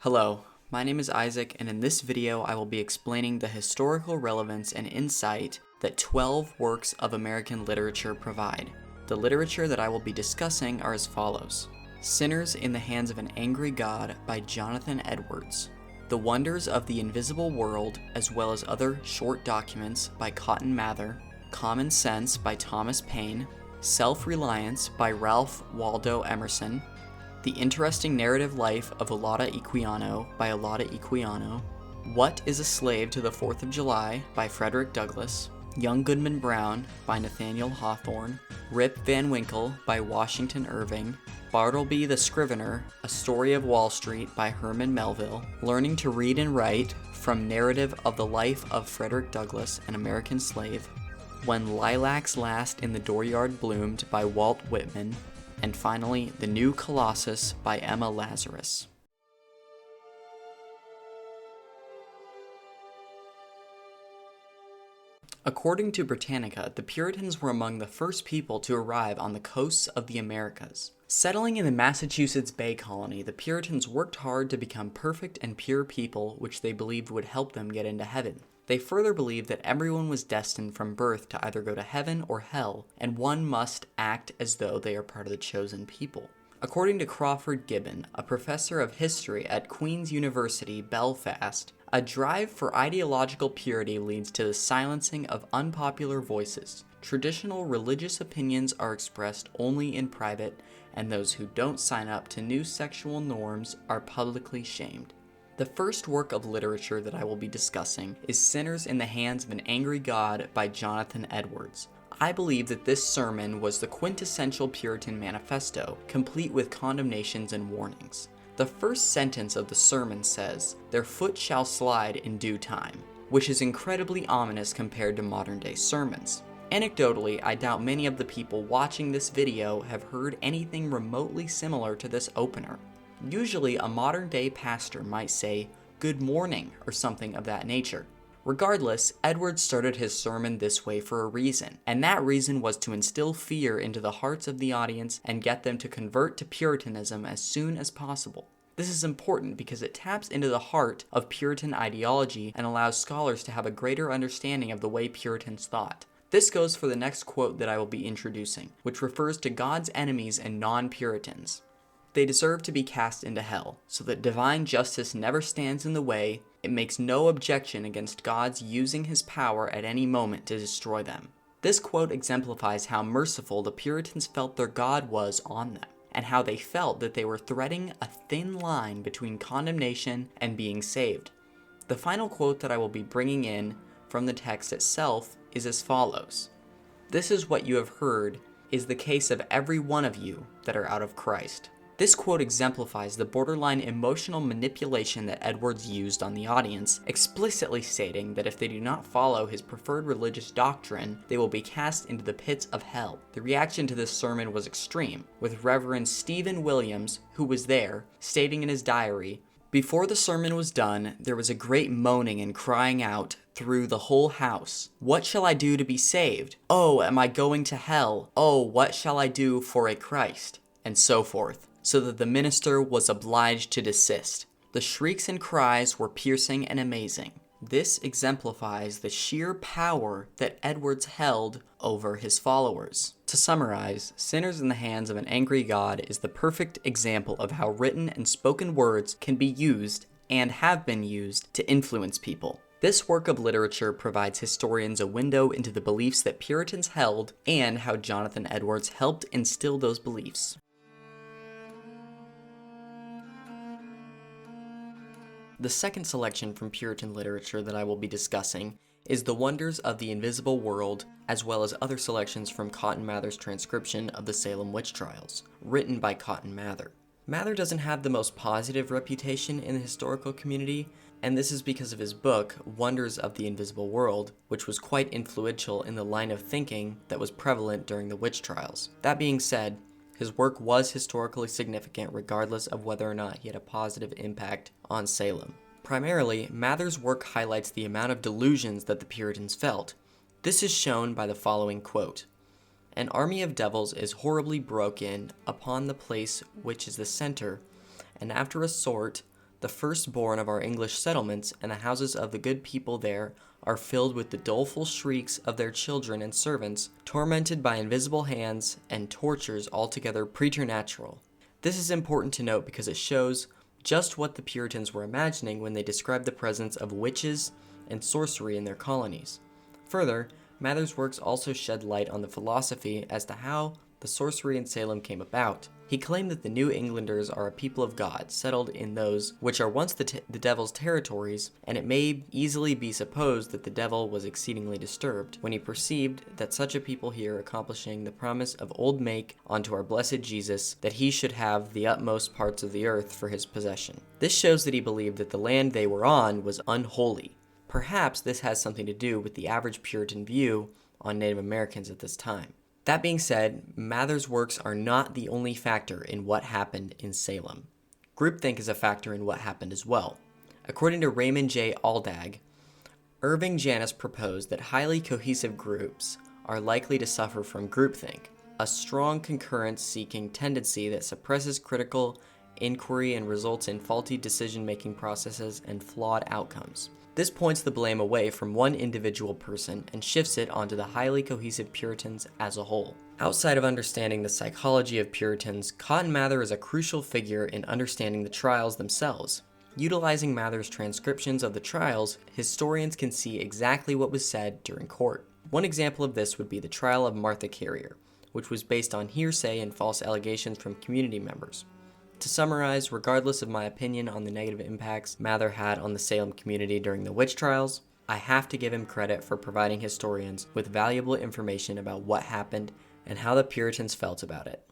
Hello, my name is Isaac, and in this video I will be explaining the historical relevance and insight that 12 works of American literature provide. The literature that I will be discussing are as follows. Sinners in the Hands of an Angry God by Jonathan Edwards. The Wonders of the Invisible World, as well as other short documents by Cotton Mather. Common Sense by Thomas Paine. Self-Reliance by Ralph Waldo Emerson. The Interesting Narrative Life of Olaudah Equiano by Olaudah Equiano. What is a Slave to the 4th of July by Frederick Douglass. Young Goodman Brown by Nathaniel Hawthorne. Rip Van Winkle by Washington Irving. Bartleby the Scrivener, A Story of Wall Street by Herman Melville. Learning to Read and Write from Narrative of the Life of Frederick Douglass, an American Slave. When Lilacs Last in the Dooryard Bloomed by Walt Whitman. And finally, The New Colossus by Emma Lazarus. According to Britannica, the Puritans were among the first people to arrive on the coasts of the Americas. Settling in the Massachusetts Bay Colony, the Puritans worked hard to become perfect and pure people, which they believed would help them get into heaven. They further believed that everyone was destined from birth to either go to heaven or hell, and one must act as though they are part of the chosen people. According to Crawford Gibbon, a professor of history at Queen's University, Belfast, a drive for ideological purity leads to the silencing of unpopular voices. Traditional religious opinions are expressed only in private, and those who don't sign up to new sexual norms are publicly shamed. The first work of literature that I will be discussing is Sinners in the Hands of an Angry God by Jonathan Edwards. I believe that this sermon was the quintessential Puritan manifesto, complete with condemnations and warnings. The first sentence of the sermon says, "Their foot shall slide in due time," which is incredibly ominous compared to modern-day sermons. Anecdotally, I doubt many of the people watching this video have heard anything remotely similar to this opener. Usually, a modern-day pastor might say, "Good morning," or something of that nature. Regardless, Edwards started his sermon this way for a reason, and that reason was to instill fear into the hearts of the audience and get them to convert to Puritanism as soon as possible. This is important because it taps into the heart of Puritan ideology and allows scholars to have a greater understanding of the way Puritans thought. This goes for the next quote that I will be introducing, which refers to God's enemies and non-Puritans. They deserve to be cast into hell, so that divine justice never stands in the way. It makes no objection against God's using his power at any moment to destroy them. This quote exemplifies how merciful the Puritans felt their God was on them, and how they felt that they were threading a thin line between condemnation and being saved. The final quote that I will be bringing in from the text itself is as follows. "This is what you have heard is the case of every one of you that are out of Christ." This quote exemplifies the borderline emotional manipulation that Edwards used on the audience, explicitly stating that if they do not follow his preferred religious doctrine, they will be cast into the pits of hell. The reaction to this sermon was extreme, with Reverend Stephen Williams, who was there, stating in his diary, "Before the sermon was done, there was a great moaning and crying out through the whole house. 'What shall I do to be saved? Oh, am I going to hell? Oh, what shall I do for a Christ?' and so forth, so that the minister was obliged to desist. The shrieks and cries were piercing and amazing." This exemplifies the sheer power that Edwards held over his followers. To summarize, Sinners in the Hands of an Angry God is the perfect example of how written and spoken words can be used, and have been used, to influence people. This work of literature provides historians a window into the beliefs that Puritans held, and how Jonathan Edwards helped instill those beliefs. The second selection from Puritan literature that I will be discussing is The Wonders of the Invisible World, as well as other selections from Cotton Mather's transcription of the Salem witch trials, written by Cotton Mather. Mather doesn't have the most positive reputation in the historical community, and this is because of his book, Wonders of the Invisible World, which was quite influential in the line of thinking that was prevalent during the witch trials. That being said, his work was historically significant regardless of whether or not he had a positive impact on Salem. Primarily, Mather's work highlights the amount of delusions that the Puritans felt. This is shown by the following quote. "An army of devils is horribly broken upon the place which is the center, and after a sort, the firstborn of our English settlements, and the houses of the good people there are filled with the doleful shrieks of their children and servants, tormented by invisible hands and tortures altogether preternatural. This is important to note because it shows just what the Puritans were imagining when they described the presence of witches and sorcery in their colonies. Further, Mather's works also shed light on the philosophy as to how the sorcery in Salem came about. He claimed that the New Englanders are a people of God, settled in those which are once the devil's territories, and it may easily be supposed that the devil was exceedingly disturbed when he perceived that such a people here accomplishing the promise of old make unto our blessed Jesus, that he should have the utmost parts of the earth for his possession. This shows that he believed that the land they were on was unholy. Perhaps this has something to do with the average Puritan view on Native Americans at this time. That being said, Mather's works are not the only factor in what happened in Salem. Groupthink is a factor in what happened as well. According to Raymond J. Aldag, Irving Janis proposed that highly cohesive groups are likely to suffer from groupthink, a strong concurrence-seeking tendency that suppresses critical inquiry and results in faulty decision-making processes and flawed outcomes. This points the blame away from one individual person and shifts it onto the highly cohesive Puritans as a whole. Outside of understanding the psychology of Puritans, Cotton Mather is a crucial figure in understanding the trials themselves. Utilizing Mather's transcriptions of the trials, historians can see exactly what was said during court. One example of this would be the trial of Martha Carrier, which was based on hearsay and false allegations from community members. To summarize, regardless of my opinion on the negative impacts Mather had on the Salem community during the witch trials, I have to give him credit for providing historians with valuable information about what happened and how the Puritans felt about it.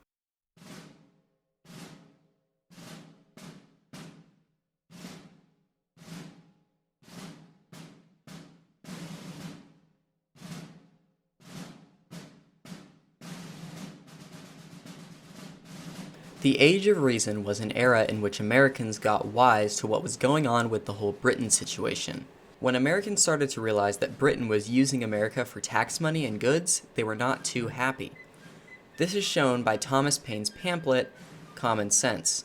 The Age of Reason was an era in which Americans got wise to what was going on with the whole Britain situation. When Americans started to realize that Britain was using America for tax money and goods, they were not too happy. This is shown by Thomas Paine's pamphlet, Common Sense.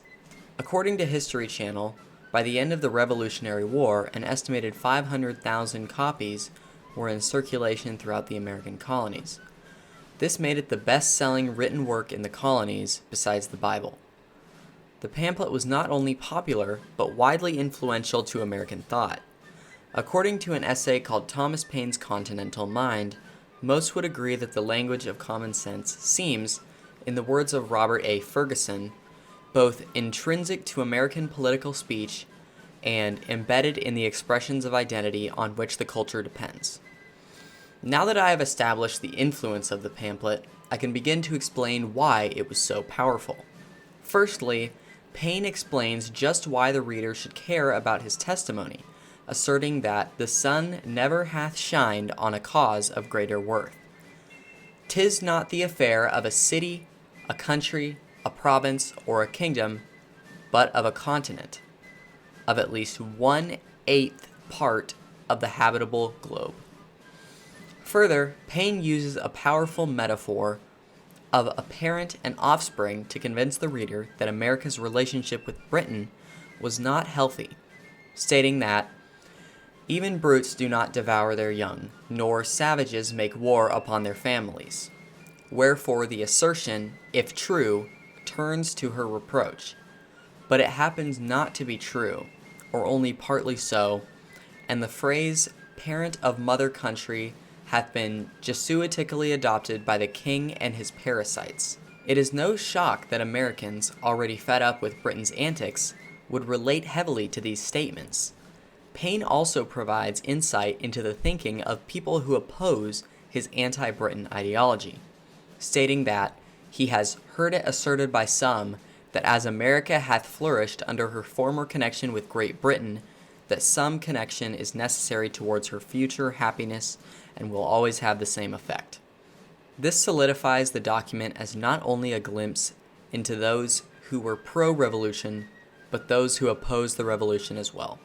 According to History Channel, by the end of the Revolutionary War, an estimated 500,000 copies were in circulation throughout the American colonies. This made it the best-selling written work in the colonies besides the Bible. The pamphlet was not only popular, but widely influential to American thought. According to an essay called Thomas Paine's Continental Mind, most would agree that the language of common sense seems, in the words of Robert A. Ferguson, both intrinsic to American political speech and embedded in the expressions of identity on which the culture depends. Now that I have established the influence of the pamphlet, I can begin to explain why it was so powerful. Firstly, Paine explains just why the reader should care about his testimony, asserting that the sun never hath shined on a cause of greater worth. 'Tis not the affair of a city, a country, a province, or a kingdom, but of a continent, of at least 1/8 part of the habitable globe. Further, Paine uses a powerful metaphor of a parent and offspring to convince the reader that America's relationship with Britain was not healthy, stating that even brutes do not devour their young, nor savages make war upon their families. Wherefore the assertion, if true, turns to her reproach. But it happens not to be true, or only partly so, and the phrase parent of mother country hath been Jesuitically adopted by the king and his parasites. It is no shock that Americans, already fed up with Britain's antics, would relate heavily to these statements. Paine also provides insight into the thinking of people who oppose his anti-Britain ideology, stating that he has heard it asserted by some that as America hath flourished under her former connection with Great Britain, that some connection is necessary towards her future happiness and will always have the same effect. This solidifies the document as not only a glimpse into those who were pro-revolution, but those who opposed the revolution as well.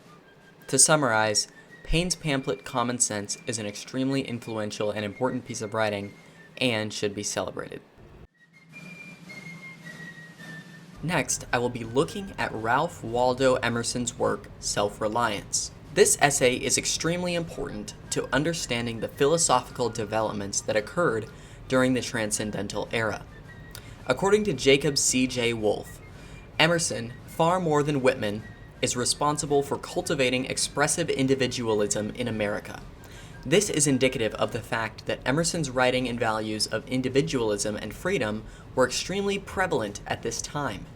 To summarize, Paine's pamphlet Common Sense is an extremely influential and important piece of writing and should be celebrated. Next, I will be looking at Ralph Waldo Emerson's work, Self-Reliance. This essay is extremely important to understanding the philosophical developments that occurred during the Transcendental era. According to Jacob C.J. Wolfe, Emerson, far more than Whitman, is responsible for cultivating expressive individualism in America. This is indicative of the fact that Emerson's writing and values of individualism and freedom were extremely prevalent at this time.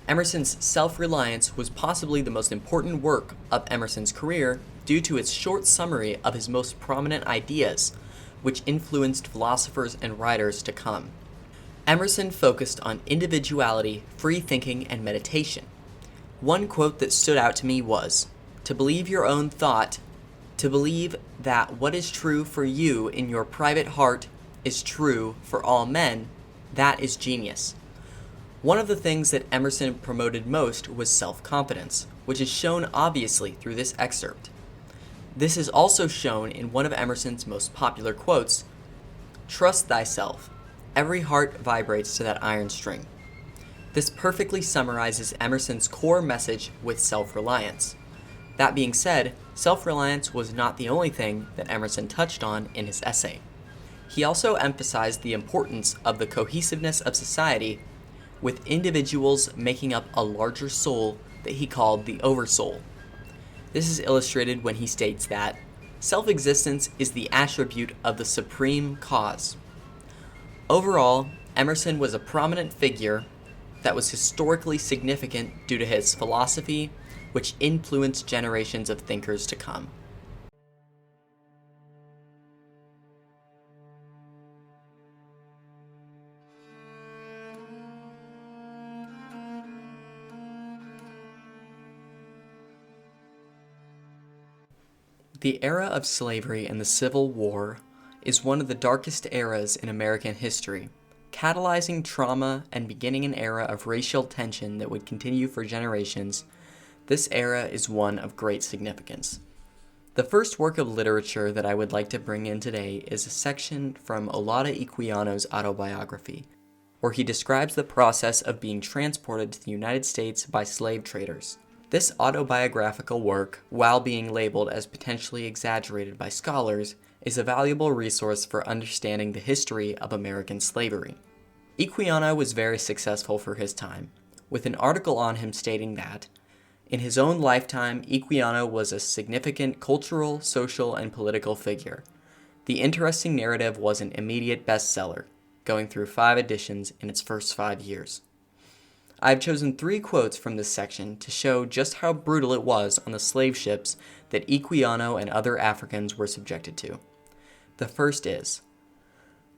Emerson's Self-Reliance was possibly the most important work of Emerson's career due to its short summary of his most prominent ideas, which influenced philosophers and writers to come. Emerson focused on individuality, free thinking, and meditation. One quote that stood out to me was, "To believe your own thought, to believe that what is true for you in your private heart is true for all men, that is genius." One of the things that Emerson promoted most was self-confidence, which is shown obviously through this excerpt. This is also shown in one of Emerson's most popular quotes, "Trust thyself. Every heart vibrates to that iron string." This perfectly summarizes Emerson's core message with self-reliance. That being said, self-reliance was not the only thing that Emerson touched on in his essay. He also emphasized the importance of the cohesiveness of society, with individuals making up a larger soul that he called the oversoul. This is illustrated when he states that self-existence is the attribute of the supreme cause. Overall, Emerson was a prominent figure that was historically significant due to his philosophy, which influenced generations of thinkers to come. The era of slavery and the Civil War is one of the darkest eras in American history, catalyzing trauma and beginning an era of racial tension that would continue for generations. This era is one of great significance. The first work of literature that I would like to bring in today is a section from Olaudah Equiano's autobiography, where he describes the process of being transported to the United States by slave traders. This autobiographical work, while being labeled as potentially exaggerated by scholars, is a valuable resource for understanding the history of American slavery. Equiano was very successful for his time, with an article on him stating that, in his own lifetime, Equiano was a significant cultural, social, and political figure. The interesting narrative was an immediate bestseller, going through 5 editions in its first 5 years. I have chosen 3 quotes from this section to show just how brutal it was on the slave ships that Equiano and other Africans were subjected to. The first is,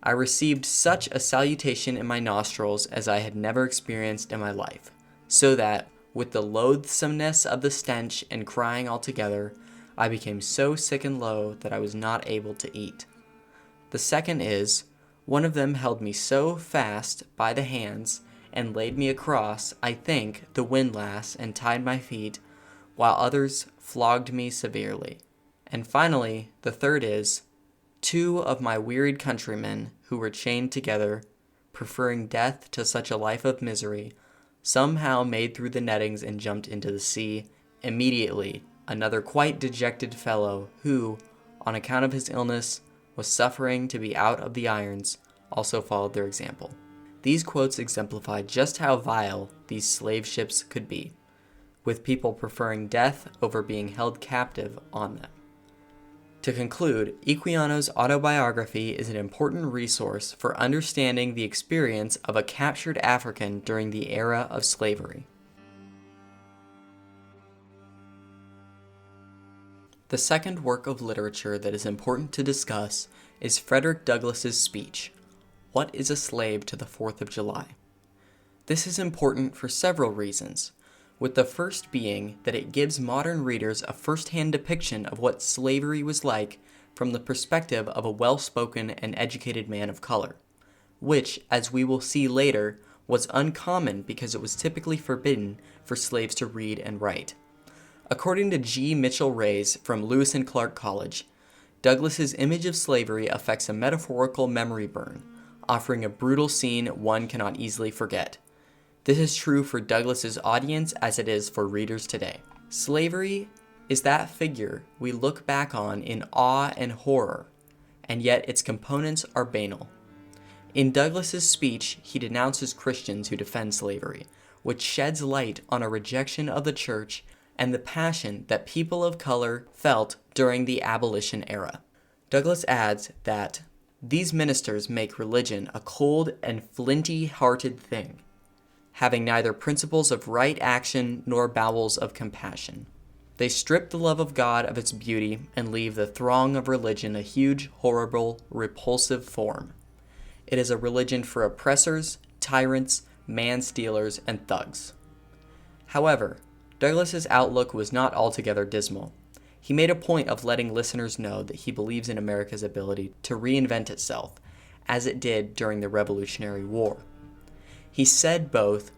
"I received such a salutation in my nostrils as I had never experienced in my life, so that, with the loathsomeness of the stench and crying altogether, I became so sick and low that I was not able to eat." The second is, "One of them held me so fast by the hands and laid me across, I think, the windlass and tied my feet, while others flogged me severely." And finally, the third is, "2 of my wearied countrymen, who were chained together, preferring death to such a life of misery, somehow made through the nettings and jumped into the sea. Immediately, another quite dejected fellow, who, on account of his illness, was suffering to be out of the irons, also followed their example." These quotes exemplify just how vile these slave ships could be, with people preferring death over being held captive on them. To conclude, Equiano's autobiography is an important resource for understanding the experience of a captured African during the era of slavery. The second work of literature that is important to discuss is Frederick Douglass's speech, "What is a Slave to the 4th of July?" This is important for several reasons, with the first being that it gives modern readers a first-hand depiction of what slavery was like from the perspective of a well-spoken and educated man of color, which, as we will see later, was uncommon because it was typically forbidden for slaves to read and write. According to G. Mitchell Rays from Lewis and Clark College, Douglass's image of slavery affects a metaphorical memory burn, offering a brutal scene one cannot easily forget. This is true for Douglas's audience as it is for readers today. Slavery is that figure we look back on in awe and horror, and yet its components are banal. In Douglas's speech, he denounces Christians who defend slavery, which sheds light on a rejection of the church and the passion that people of color felt during the abolition era. Douglas adds that these ministers make religion a cold and flinty-hearted thing, having neither principles of right action nor bowels of compassion. They strip the love of God of its beauty and leave the throng of religion a huge, horrible, repulsive form. It is a religion for oppressors, tyrants, man-stealers, and thugs. However, Douglas's outlook was not altogether dismal. He made a point of letting listeners know that he believes in America's ability to reinvent itself, as it did during the Revolutionary War. He said both,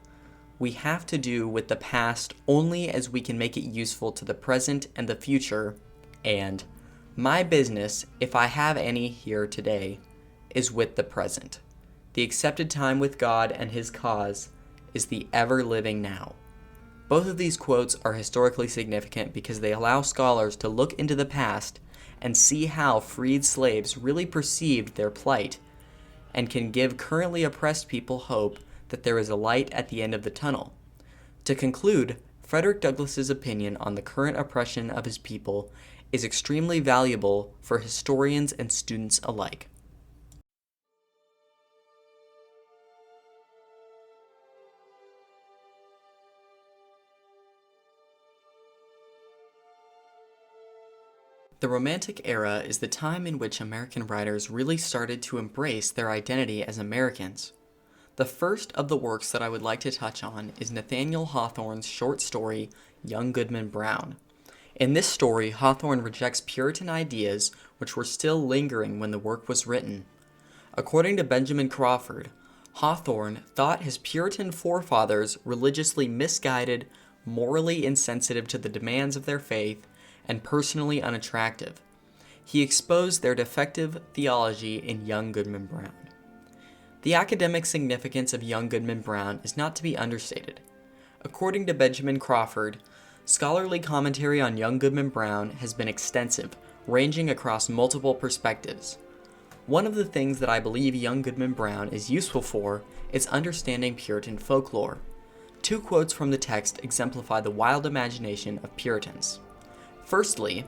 "We have to do with the past only as we can make it useful to the present and the future," and "My business, if I have any here today, is with the present. The accepted time with God and His cause is the ever-living now." Both of these quotes are historically significant because they allow scholars to look into the past and see how freed slaves really perceived their plight, and can give currently oppressed people hope that there is a light at the end of the tunnel. To conclude, Frederick Douglass's opinion on the current oppression of his people is extremely valuable for historians and students alike. The Romantic era is the time in which American writers really started to embrace their identity as Americans. The first of the works that I would like to touch on is Nathaniel Hawthorne's short story, Young Goodman Brown. In this story, Hawthorne rejects Puritan ideas which were still lingering when the work was written. According to Benjamin Crawford, Hawthorne thought his Puritan forefathers religiously misguided, morally insensitive to the demands of their faith, and personally unattractive. He exposed their defective theology in Young Goodman Brown. The academic significance of Young Goodman Brown is not to be understated. According to Benjamin Crawford, scholarly commentary on Young Goodman Brown has been extensive, ranging across multiple perspectives. One of the things that I believe Young Goodman Brown is useful for is understanding Puritan folklore. Two quotes from the text exemplify the wild imagination of Puritans. Firstly,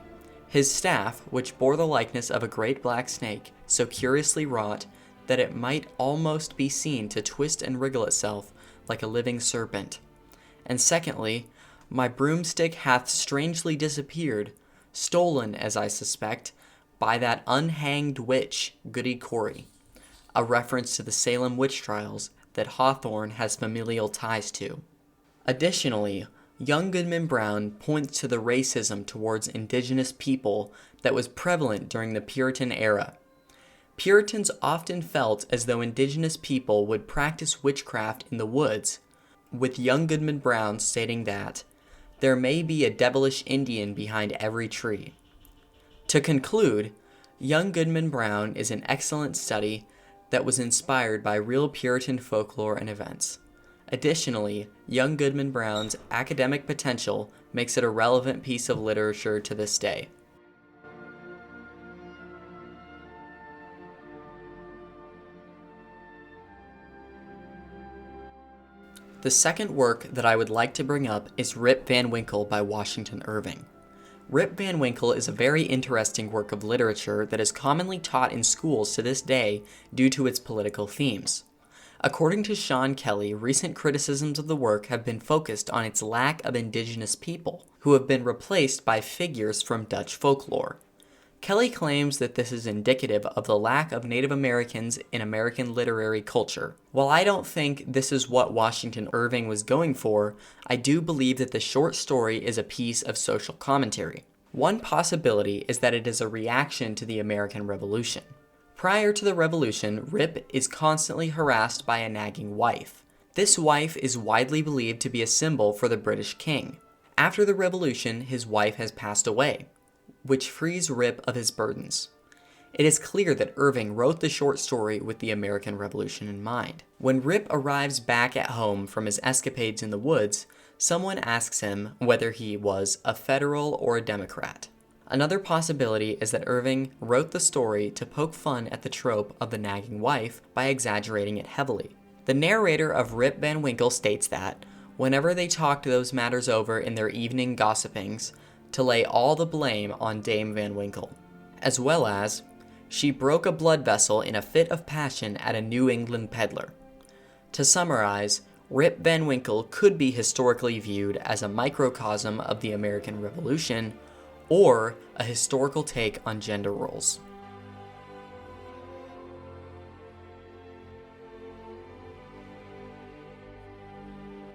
his staff, which bore the likeness of a great black snake, so curiously wrought that it might almost be seen to twist and wriggle itself like a living serpent. And secondly, my broomstick hath strangely disappeared, stolen, as I suspect, by that unhanged witch, Goody Corey, a reference to the Salem witch trials that Hawthorne has familial ties to. Additionally, Young Goodman Brown points to the racism towards indigenous people that was prevalent during the Puritan era. Puritans often felt as though indigenous people would practice witchcraft in the woods, with Young Goodman Brown stating that there may be a devilish Indian behind every tree. To conclude, Young Goodman Brown is an excellent study that was inspired by real Puritan folklore and events. Additionally, Young Goodman Brown's academic potential makes it a relevant piece of literature to this day. The second work that I would like to bring up is Rip Van Winkle by Washington Irving. Rip Van Winkle is a very interesting work of literature that is commonly taught in schools to this day due to its political themes. According to Sean Kelly, recent criticisms of the work have been focused on its lack of indigenous people, who have been replaced by figures from Dutch folklore. Kelly claims that this is indicative of the lack of Native Americans in American literary culture. While I don't think this is what Washington Irving was going for, I do believe that the short story is a piece of social commentary. One possibility is that it is a reaction to the American Revolution. Prior to the Revolution, Rip is constantly harassed by a nagging wife. This wife is widely believed to be a symbol for the British king. After the Revolution, his wife has passed away, which frees Rip of his burdens. It is clear that Irving wrote the short story with the American Revolution in mind. When Rip arrives back at home from his escapades in the woods, someone asks him whether he was a Federal or a Democrat. Another possibility is that Irving wrote the story to poke fun at the trope of the nagging wife by exaggerating it heavily. The narrator of Rip Van Winkle states that, whenever they talked those matters over in their evening gossipings, to lay all the blame on Dame Van Winkle, as well as, she broke a blood vessel in a fit of passion at a New England peddler. To summarize, Rip Van Winkle could be historically viewed as a microcosm of the American Revolution, or a historical take on gender roles.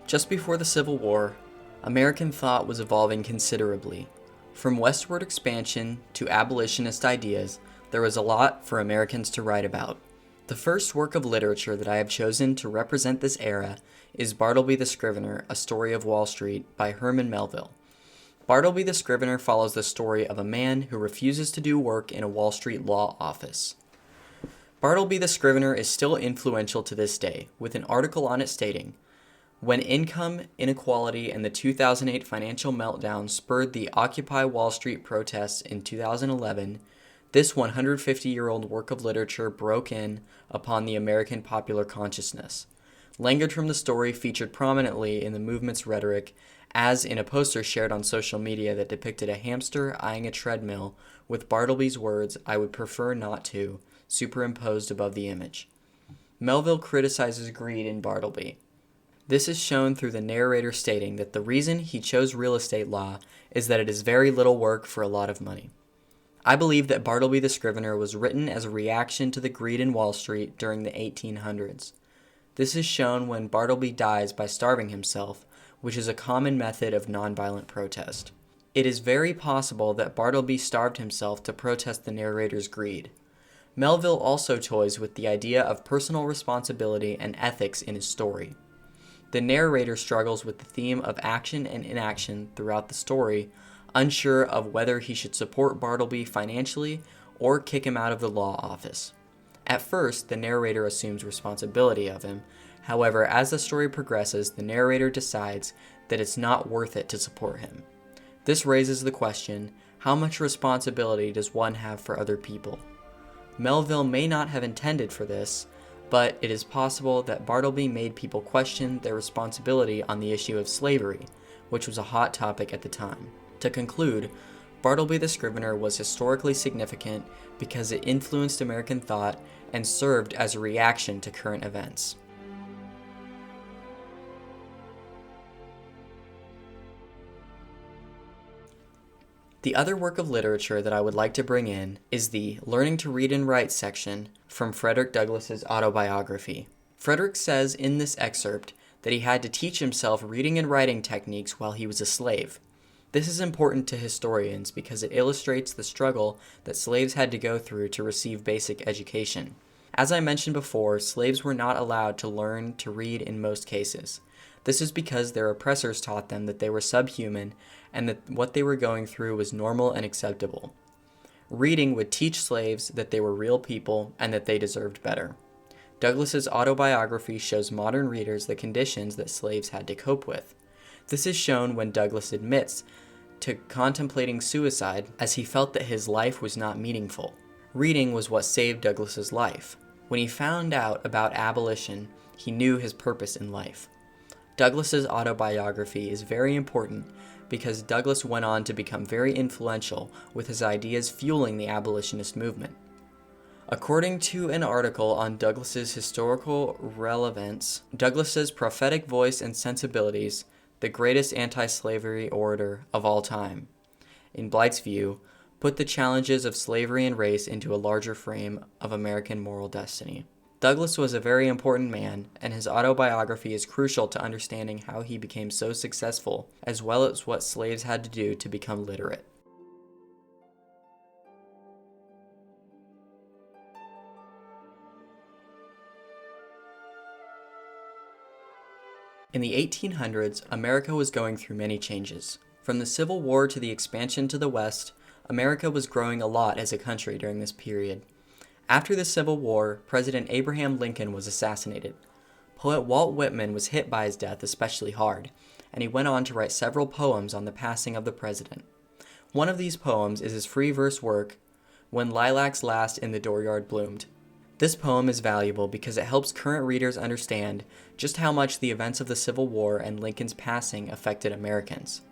Just before the Civil War, American thought was evolving considerably. From westward expansion to abolitionist ideas, there was a lot for Americans to write about. The first work of literature that I have chosen to represent this era is Bartleby the Scrivener, A Story of Wall Street by Herman Melville. Bartleby the Scrivener follows the story of a man who refuses to do work in a Wall Street law office. Bartleby the Scrivener is still influential to this day, with an article on it stating, "When income inequality and the 2008 financial meltdown spurred the Occupy Wall Street protests in 2011, this 150-year-old work of literature broke in upon the American popular consciousness. Language from the story featured prominently in the movement's rhetoric, as in a poster shared on social media that depicted a hamster eyeing a treadmill with Bartleby's words, 'I would prefer not to,' superimposed above the image." Melville criticizes greed in Bartleby. This is shown through the narrator stating that the reason he chose real estate law is that it is very little work for a lot of money. I believe that Bartleby the Scrivener was written as a reaction to the greed in Wall Street during the 1800s. This is shown when Bartleby dies by starving himself, which is a common method of nonviolent protest. It is very possible that Bartleby starved himself to protest the narrator's greed. Melville also toys with the idea of personal responsibility and ethics in his story. The narrator struggles with the theme of action and inaction throughout the story, unsure of whether he should support Bartleby financially or kick him out of the law office. At first, the narrator assumes responsibility of him. However, as the story progresses, the narrator decides that it's not worth it to support him. This raises the question, how much responsibility does one have for other people? Melville may not have intended for this, but it is possible that Bartleby made people question their responsibility on the issue of slavery, which was a hot topic at the time. To conclude, Bartleby the Scrivener was historically significant because it influenced American thought and served as a reaction to current events. The other work of literature that I would like to bring in is the Learning to Read and Write section from Frederick Douglass's autobiography. Frederick says in this excerpt that he had to teach himself reading and writing techniques while he was a slave. This is important to historians because it illustrates the struggle that slaves had to go through to receive basic education. As I mentioned before, slaves were not allowed to learn to read in most cases. This is because their oppressors taught them that they were subhuman and that what they were going through was normal and acceptable. Reading would teach slaves that they were real people and that they deserved better. Douglass's autobiography shows modern readers the conditions that slaves had to cope with. This is shown when Douglass admits to contemplating suicide as he felt that his life was not meaningful. Reading was what saved Douglass's life. When he found out about abolition, he knew his purpose in life. Douglass's autobiography is very important because Douglass went on to become very influential with his ideas fueling the abolitionist movement. According to an article on Douglass's historical relevance, Douglass's prophetic voice and sensibilities, the greatest anti-slavery orator of all time, in Blight's view, put the challenges of slavery and race into a larger frame of American moral destiny. Douglass was a very important man, and his autobiography is crucial to understanding how he became so successful, as well as what slaves had to do to become literate. In the 1800s, America was going through many changes. From the Civil War to the expansion to the West, America was growing a lot as a country during this period. After the Civil War, President Abraham Lincoln was assassinated. Poet Walt Whitman was hit by his death especially hard, and he went on to write several poems on the passing of the president. One of these poems is his free verse work, When Lilacs Last in the Dooryard Bloomed. This poem is valuable because it helps current readers understand just how much the events of the Civil War and Lincoln's passing affected Americans.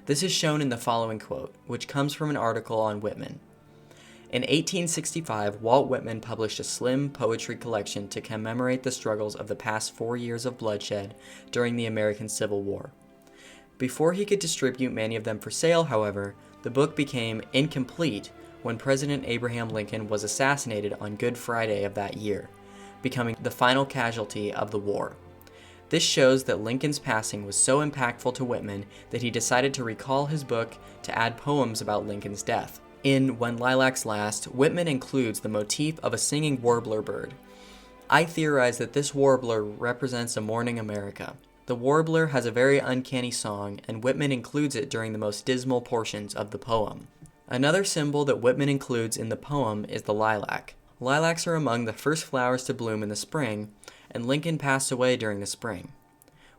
This is shown in the following quote, which comes from an article on Whitman. In 1865, Walt Whitman published a slim poetry collection to commemorate the struggles of the past 4 years of bloodshed during the American Civil War. Before he could distribute many of them for sale, however, the book became incomplete when President Abraham Lincoln was assassinated on Good Friday of that year, becoming the final casualty of the war. This shows that Lincoln's passing was so impactful to Whitman that he decided to recall his book to add poems about Lincoln's death. In When Lilacs Last, Whitman includes the motif of a singing warbler bird. I theorize that this warbler represents a mourning America. The warbler has a very uncanny song, and Whitman includes it during the most dismal portions of the poem. Another symbol that Whitman includes in the poem is the lilac. Lilacs are among the first flowers to bloom in the spring, and Lincoln passed away during the spring.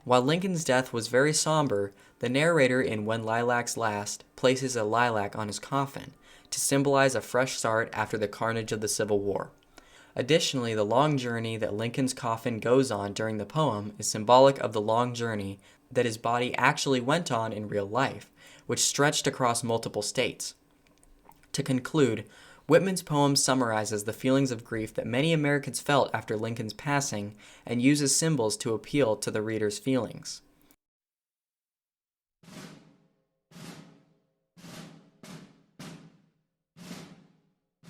While Lincoln's death was very somber, the narrator in When Lilacs Last places a lilac on his coffin to symbolize a fresh start after the carnage of the Civil War. Additionally, the long journey that Lincoln's coffin goes on during the poem is symbolic of the long journey that his body actually went on in real life, which stretched across multiple states. To conclude, Whitman's poem summarizes the feelings of grief that many Americans felt after Lincoln's passing and uses symbols to appeal to the reader's feelings.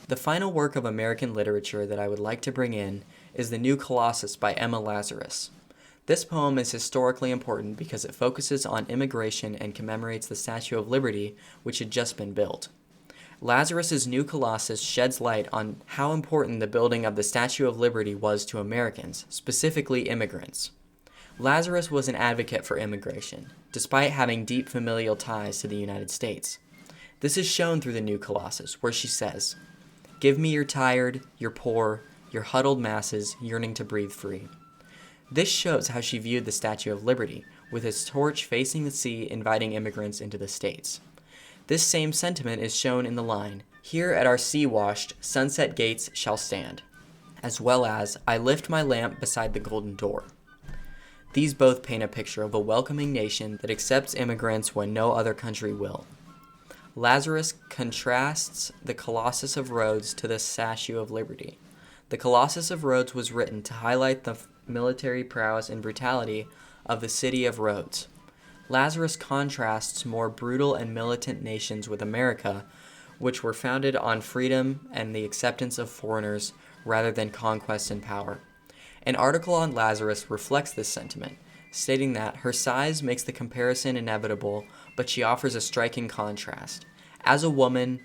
The final work of American literature that I would like to bring in is The New Colossus by Emma Lazarus. This poem is historically important because it focuses on immigration and commemorates the Statue of Liberty, which had just been built. Lazarus's New Colossus sheds light on how important the building of the Statue of Liberty was to Americans, specifically immigrants. Lazarus was an advocate for immigration, despite having deep familial ties to the United States. This is shown through the New Colossus, where she says, "Give me your tired, your poor, your huddled masses yearning to breathe free." This shows how she viewed the Statue of Liberty, with its torch facing the sea inviting immigrants into the States. This same sentiment is shown in the line, "Here at our sea-washed, sunset gates shall stand," as well as, "I lift my lamp beside the golden door." These both paint a picture of a welcoming nation that accepts immigrants when no other country will. Lazarus contrasts the Colossus of Rhodes to the Statue of Liberty. The Colossus of Rhodes was written to highlight the military prowess and brutality of the city of Rhodes. Lazarus contrasts more brutal and militant nations with America, which were founded on freedom and the acceptance of foreigners rather than conquest and power. An article on Lazarus reflects this sentiment, stating that her size makes the comparison inevitable, but she offers a striking contrast. As a woman,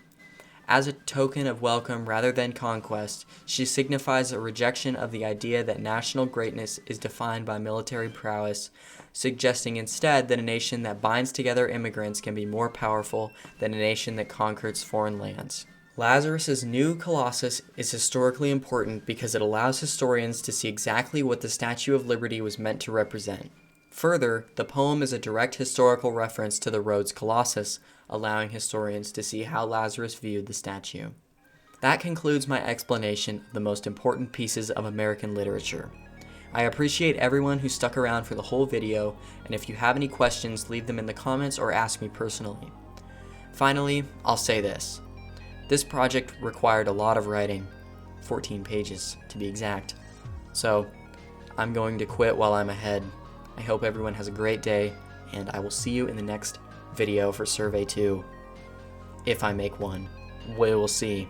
as a token of welcome rather than conquest, she signifies a rejection of the idea that national greatness is defined by military prowess, suggesting instead that a nation that binds together immigrants can be more powerful than a nation that conquers foreign lands. Lazarus's New Colossus is historically important because it allows historians to see exactly what the Statue of Liberty was meant to represent. Further, the poem is a direct historical reference to the Rhodes Colossus, allowing historians to see how Lazarus viewed the statue. That concludes my explanation of the most important pieces of American literature. I appreciate everyone who stuck around for the whole video, and if you have any questions, leave them in the comments or ask me personally. Finally, I'll say this. This project required a lot of writing, 14 pages to be exact. So, I'm going to quit while I'm ahead. I hope everyone has a great day, and I will see you in the next video for Survey 2. If I make one. We will see.